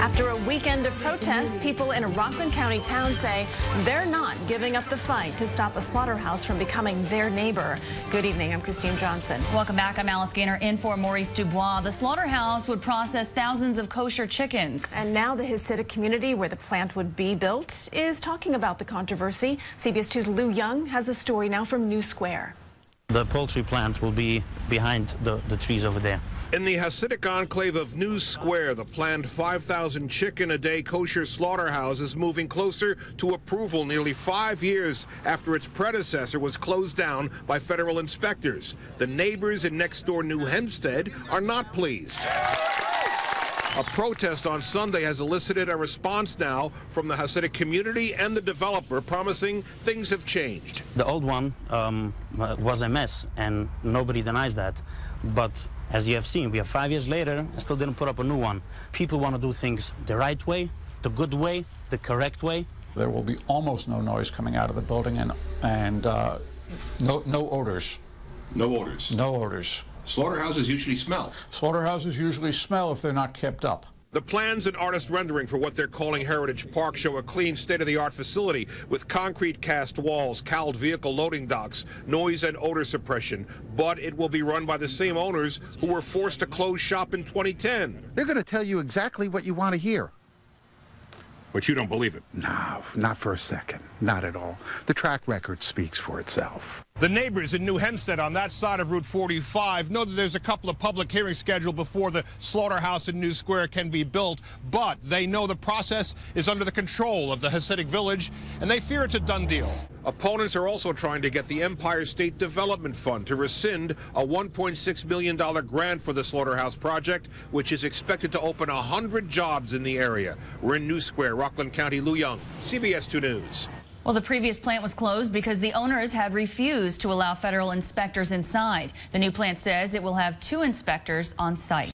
After a weekend of protests, people in a Rockland County town say they're not giving up the fight to stop a slaughterhouse from becoming their neighbor. Good evening, I'm Christine Johnson. Welcome back, I'm Alice Gaynor in for Maurice Dubois. The slaughterhouse would process thousands of kosher chickens. And now the Hasidic community where the plant would be built is talking about the controversy. CBS 2's Lou Young has the story now from New Square. The poultry plant will be behind the trees over there. In the Hasidic enclave of New Square, the planned 5,000 chicken-a-day kosher slaughterhouse is moving closer to approval nearly 5 years after its predecessor was closed down by federal inspectors. The neighbors in next-door New Hempstead are not pleased. A protest on Sunday has elicited a response now from the Hasidic community and the developer, promising things have changed. The old one was a mess, and nobody denies that. But as you have seen, we are 5 years later and still didn't put up a new one. People want to do things the right way, the good way, the correct way. There will be almost no noise coming out of the building and no odors. No odors? No odors. Slaughterhouses usually smell. Slaughterhouses usually smell if they're not kept up. The plans and artist rendering for what they're calling Heritage Park show a clean, state-of-the-art facility with concrete cast walls, cowled vehicle loading docks, noise and odor suppression. But it will be run by the same owners who were forced to close shop in 2010. They're going to tell you exactly what you want to hear. But you don't believe it? No, not for a second. Not at all. The track record speaks for itself. The neighbors in New Hempstead on that side of Route 45 know that there's a couple of public hearings scheduled before the slaughterhouse in New Square can be built, but they know the process is under the control of the Hasidic village, and they fear it's a done deal. Opponents are also trying to get the Empire State Development Fund to rescind a $1.6 million grant for the slaughterhouse project, which is expected to open 100 jobs in the area. We're in New Square, Rockland County. Lou Young, CBS 2 News. Well, the previous plant was closed because the owners had refused to allow federal inspectors inside. The new plant says it will have 2 inspectors on site.